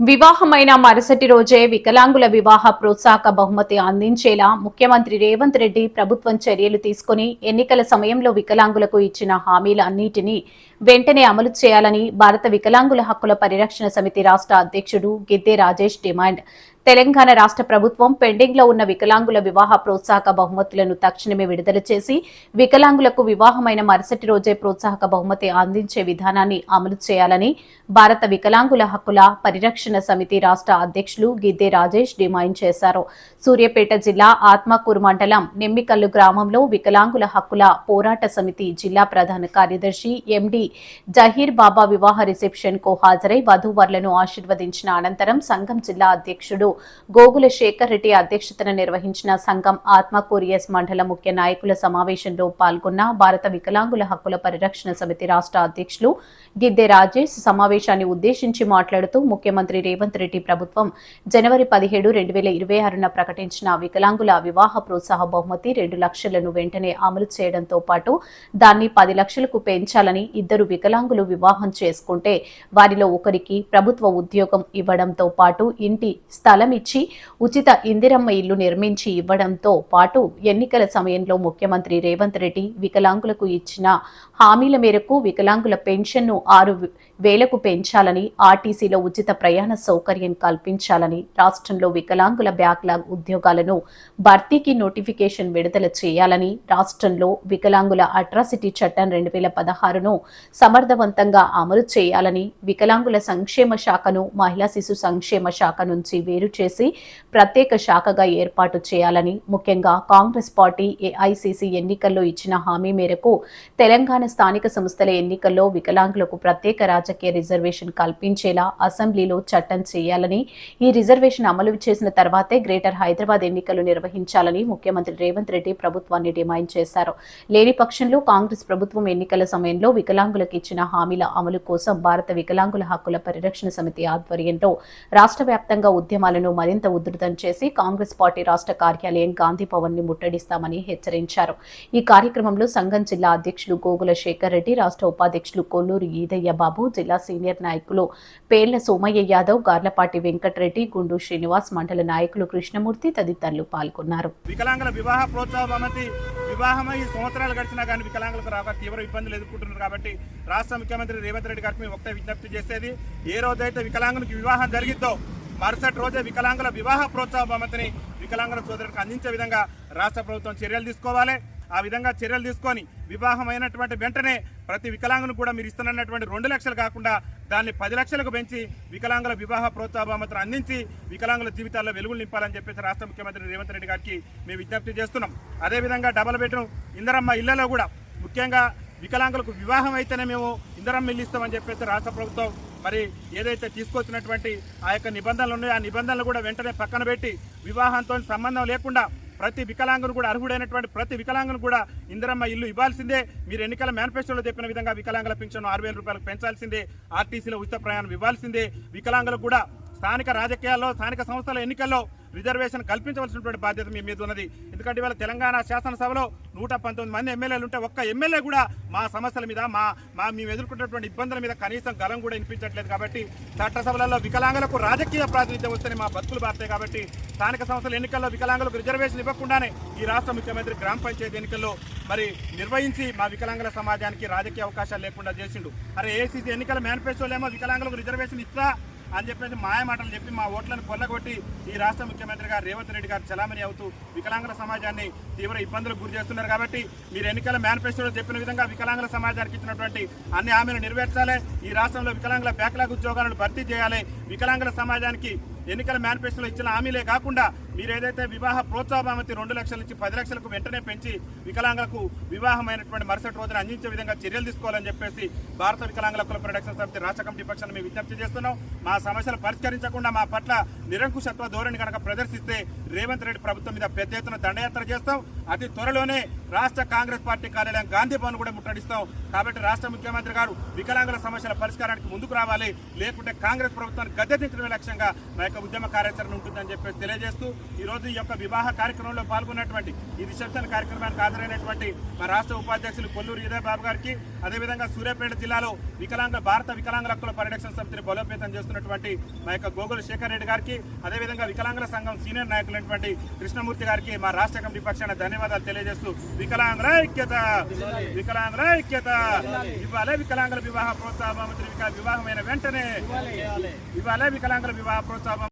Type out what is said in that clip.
వివాహమైన మరుసటి రోజే వికలాంగుల వివాహ ప్రోత్సాహక బహుమతి అందించేలా ముఖ్యమంత్రి రేవంత్ రెడ్డి ప్రభుత్వం చర్యలు తీసుకుని ఎన్నికల సమయంలో వికలాంగులకు ఇచ్చిన హామీలన్నింటినీ వెంటనే అమలు చేయాలని భారత వికలాంగుల హక్కుల పరిరక్షణ సమితి రాష్ట్ర అధ్యక్షుడు గిద్దె రాజేష్ డిమాండ్. తెలంగాణ రాష్ట్ర ప్రభుత్వం పెండింగ్ లో ఉన్న వికలాంగుల వివాహ ప్రోత్సాహక బహుమతులను తక్షణమే విడుదల చేసి వికలాంగులకు వివాహమైన మరుసటి రోజే ప్రోత్సాహక బహుమతి అందించే విధానాన్ని అమలు చేయాలని భారత వికలాంగుల హక్కుల పరిరక్షణ సమితి రాష్ట్ర అధ్యక్షులు గిద్దె రాజేష్ డిమాండ్ చేశారు. సూర్యాపేట జిల్లా ఆత్మకూరు మండలం నెమ్మికల్లు గ్రామంలో వికలాంగుల హక్కుల పోరాట సమితి జిల్లా ప్రధాన కార్యదర్శి ఎండి జహీర్ బాబా వివాహ రిసెప్షన్ కు హాజరై వధూవరులను ఆశీర్వదించిన అనంతరం సంఘం జిల్లా అధ్యక్షుడు గోగుల శేఖర్ రెడ్డి అధ్యక్షతన నిర్వహించిన సంఘం ఆత్మకూరు ఎస్ మండల ముఖ్య నాయకుల సమావేశంలో పాల్గొన్న భారత వికలాంగుల హక్కుల పరిరక్షణ సమితి రాష్ట్ర అధ్యక్షులు గిద్దె రాజేష్ సమావేశాన్ని ఉద్దేశించి మాట్లాడుతూ ముఖ్యమంత్రి రేవంత్ రెడ్డి ప్రభుత్వం జనవరి 17, 2026న ప్రకటించిన వికలాంగుల వివాహ ప్రోత్సాహ బహుమతి 2 లక్షలను వెంటనే అమలు చేయడంతో పాటు దాన్ని 10 లక్షలకు పెంచాలని, ఇద్దరు వికలాంగులు వివాహం చేసుకుంటే వారిలో ఒకరికి ప్రభుత్వ ఉద్యోగం ఇవ్వడంతో పాటు ఇంటి స్థలం ఇచ్చి ఉచిత ఇందిరమ్మ ఇల్లు నిర్మించి ఇవ్వడంతో పాటు ఎన్నికల సమయంలో ముఖ్యమంత్రి రేవంత్ రెడ్డి వికలాంగులకు ఇచ్చిన హామీల మేరకు వికలాంగుల పెన్షన్ను 6,000కు పెంచాలని, ఆర్టీసీలో ఉచిత ప్రయాణ సౌకర్యం కల్పించాలని, రాష్ట్రంలో వికలాంగుల బ్యాక్లాగ్ ఉద్యోగాలను భర్తీకి నోటిఫికేషన్ విడుదల చేయాలని, రాష్ట్రంలో వికలాంగుల అట్రాసిటీ చట్టం 2016ను సమర్థవంతంగా అమలు చేయాలని, వికలాంగుల సంక్షేమ శాఖను మహిళా శిశు సంక్షేమ శాఖ నుంచి వేరు చేసి ప్రత్యేక శాఖగా ఏర్పాటు చేయాలని, ముఖ్యంగా కాంగ్రెస్ పార్టీ ఏఐసీసీ ఎన్నికల్లో ఇచ్చిన హామీ మేరకు తెలంగాణ స్థానిక సంస్థల ఎన్నికల్లో వికలాంగులకు ప్రత్యేక రాజకీయ రిజర్వేషన్ కల్పించేలా అసెంబ్లీలో చట్టం చేయాలని, ఈ రిజర్వేషన్ అమలు చేసిన తర్వాతే గ్రేటర్ హైదరాబాద్ ఎన్నికలు నిర్వహించాలని ముఖ్యమంత్రి రేవంత్ రెడ్డి ప్రభుత్వాన్ని డిమాండ్ చేశారు. లేని పక్షంలో కాంగ్రెస్ ప్రభుత్వం ఎన్నికల సమయంలో వికలాంగులకు ఇచ్చిన హామీల అమలు కోసం భారత వికలాంగుల హక్కుల పరిరక్షణ సమితి ఆధ్వర్యంలో రాష్ట్ర వ్యాప్తంగా ఉద్యమాలను మరింత ఉధృతం చేసి కాంగ్రెస్ పార్టీ రాష్ట్ర కార్యాలయం గాంధీ భవన్ ని ముట్టడిస్తామని హెచ్చరించారు. ఈ కార్యక్రమంలో సంఘం జిల్లా అధ్యక్షులు గోగుల శేఖర్ రెడ్డి, రాష్ట్ర ఉపాధ్యక్షులు కొల్లూరు ఈదయ్య బాబు, జిల్లా సీనియర్ నాయకులు పేర్ల సోమయ్య యాదవ్, గార్లపాటి వెంకటరెడ్డి, గుండు శ్రీనివాస్, మండల నాయకులు కృష్ణమూర్తి తదితరులు పాల్గొన్నారు. వికలాంగుల వివాహ ప్రోత్సాహ బహుమతి వివాహమై సంవత్సరాలు గడిచినా కానీ వికలాంగులకు రాక తీవ్ర ఇబ్బందులు ఎదుర్కొంటున్నారు. కాబట్టి రాష్ట్ర ముఖ్యమంత్రి రేవంత్ రెడ్డి గారికి ఒకటే విజ్ఞప్తి చేసేది, ఏ రోజైతే వికలాంగులకు వివాహం జరిగిందో మరుసటి రోజే వికలాంగుల వివాహ ప్రోత్సాహ బహుమతిని వికలాంగుల సోదరులకు అందించే విధంగా రాష్ట్ర ప్రభుత్వం చర్యలు తీసుకోవాలి. ఆ విధంగా చర్యలు తీసుకొని వివాహమైనటువంటి వెంటనే ప్రతి వికలాంగును కూడా మీరు ఇస్తున్నటువంటి 2 లక్షలు కాకుండా దాన్ని 10 లక్షలకు పెంచి వికలాంగుల వివాహ ప్రోత్సాహ బహుమతిని అందించి వికలాంగుల జీవితాల్లో వెలుగులు నింపాలని చెప్పేసి రాష్ట్ర ముఖ్యమంత్రి రేవంత్ రెడ్డి గారికి మేము విజ్ఞప్తి చేస్తున్నాం. అదేవిధంగా డబల్ బెడ్రూమ్ ఇందిరమ్మ ఇళ్లలో కూడా ముఖ్యంగా వికలాంగులకు వివాహం అయితేనే మేము ఇందిరమ్మ ఇల్లు ఇస్తామని చెప్పేసి రాష్ట్ర ప్రభుత్వం మరి ఏదైతే తీసుకొచ్చినటువంటి ఆ యొక్క నిబంధనలు ఉన్నాయో ఆ నిబంధనలు కూడా వెంటనే పక్కన పెట్టి వివాహంతో సంబంధం లేకుండా ప్రతి వికలాంగును కూడా అర్హుడైనటువంటి ప్రతి వికలాంగును కూడా ఇందిరమ్మ ఇల్లు ఇవ్వాల్సిందే. మీరు ఎన్నికల మేనిఫెస్టోలో చెప్పిన విధంగా వికలాంగుల పెన్షన్ 6,000 రూపాయలకు పెంచాల్సిందే, ఆర్టీసీలో ఉచిత ప్రయాణం ఇవ్వాల్సిందే, వికలాంగులకు కూడా స్థానిక రాజకీయాల్లో స్థానిక సంస్థల ఎన్నికల్లో రిజర్వేషన్ కల్పించవలసినటువంటి బాధ్యత మీ మీద ఉన్నది. ఎందుకంటే ఇవాళ తెలంగాణ శాసనసభలో 119 మంది ఎమ్మెల్యేలు ఉంటే ఒక్క ఎమ్మెల్యే కూడా మా సమస్యల మీద మేము ఎదుర్కొంటున్నటువంటి ఇబ్బందుల మీద కనీసం గలం కూడా వినిపించట్లేదు. కాబట్టి చట్టసభలలో వికలాంగులకు రాజకీయ ప్రాతినిధ్యం వస్తేనే మా బతుకులు బారుతాయి. కాబట్టి స్థానిక సంస్థల ఎన్నికల్లో వికలాంగులకు రిజర్వేషన్ ఇవ్వకుండానే ఈ రాష్ట్ర ముఖ్యమంత్రి గ్రామ పంచాయతీ ఎన్నికల్లో మరి నిర్వహించి మా వికలాంగుల సమాజానికి రాజకీయ అవకాశాలు లేకుండా చేసిండు. అరే ఏసీసీ ఎన్నికల మేనిఫెస్టోలో ఏమో వికలాంగులకు రిజర్వేషన్ ఇస్తా అని చెప్పేసి మాయ మాటలు చెప్పి మా ఓట్లను కొల్లగొట్టి ఈ రాష్ట్ర ముఖ్యమంత్రి గారు రేవంత్ రెడ్డి గారు చలామణి అవుతూ వికలాంగుల సమాజాన్ని తీవ్ర ఇబ్బందులకు గురి చేస్తున్నారు. కాబట్టి మీరు ఎన్నికల మేనిఫెస్టోలో చెప్పిన విధంగా వికలాంగుల సమాజానికి ఇచ్చినటువంటి అన్ని హామీలు నెరవేర్చాలి. ఈ రాష్ట్రంలో వికలాంగుల బ్యాక్లాగ్ ఉద్యోగాలను భర్తీ చేయాలి. వికలాంగుల సమాజానికి ఎన్నికల మేనిఫెస్టోలో ఇచ్చిన హామీలే కాకుండా మీరు ఏదైతే వివాహ ప్రోత్సాహ బహుమతి 2 లక్షల నుంచి 10 లక్షలకు వెంటనే పెంచి వికలాంగులకు వివాహమైనటువంటి మరుసటి రోజున అందించే విధంగా చర్యలు తీసుకోవాలని చెప్పేసి భారత వికలాంగుల హక్కుల పరిరక్షణ సమితి రాష్ట్ర కమిటీ పక్షాన్ని మేము విజ్ఞప్తి చేస్తున్నాం. మా సమస్యలు పరిష్కరించకుండా మా పట్ల నిరంకుశత్వ ధోరణి కనుక ప్రదర్శిస్తే రేవంత్ రెడ్డి ప్రభుత్వం మీద పెద్ద ఎత్తున దండయాత్ర చేస్తాం. అతి త్వరలోనే రాష్ట్ర కాంగ్రెస్ పార్టీ కార్యాలయం గాంధీ భవన్ కూడా ముట్టడిస్తాం. కాబట్టి రాష్ట్ర ముఖ్యమంత్రి గారు వికలాంగుల సమస్యల పరిష్కారానికి ముందుకు రావాలి, లేకుంటే కాంగ్రెస్ ప్రభుత్వాన్ని గద్దెదించడమే లక్ష్యంగా మా యొక్క ఉద్యమ కార్యాచరణ ఉంటుందని చెప్పేసి తెలియజేస్తూ ఈరోజు ఈ యొక్క వివాహ కార్యక్రమంలో పాల్గొన్నటువంటి ఈ రిసెప్షన్ కార్యక్రమానికి హాజరైనటువంటి మా రాష్ట్ర ఉపాధ్యక్షులు కొల్లూరు హృదయ్ బాబు గారికి, అదేవిధంగా సూర్యాపేట జిల్లాలో భారత వికలాంగుల హక్కుల పరిరక్షణ సమితిని బలోపేతం చేస్తున్నటువంటి మా యొక్క గోగుల శేఖర్ రెడ్డి గారికి, అదేవిధంగా వికలాంగుల సంఘం సీనియర్ నాయకులైనటువంటి కృష్ణమూర్తి గారికి మా రాష్ట్ర కమిటీ పక్షాన ధన్యవాదాలు తెలియజేస్తూ వికలాంగుల ఐక్యత ఇవ్వాలి. వికలాంగుల వివాహ ప్రోత్సాహ బహుమతి వివాహమైన వెంటనే ఇవ్వాలి. వికలాంగుల వివాహ ప్రోత్సాహం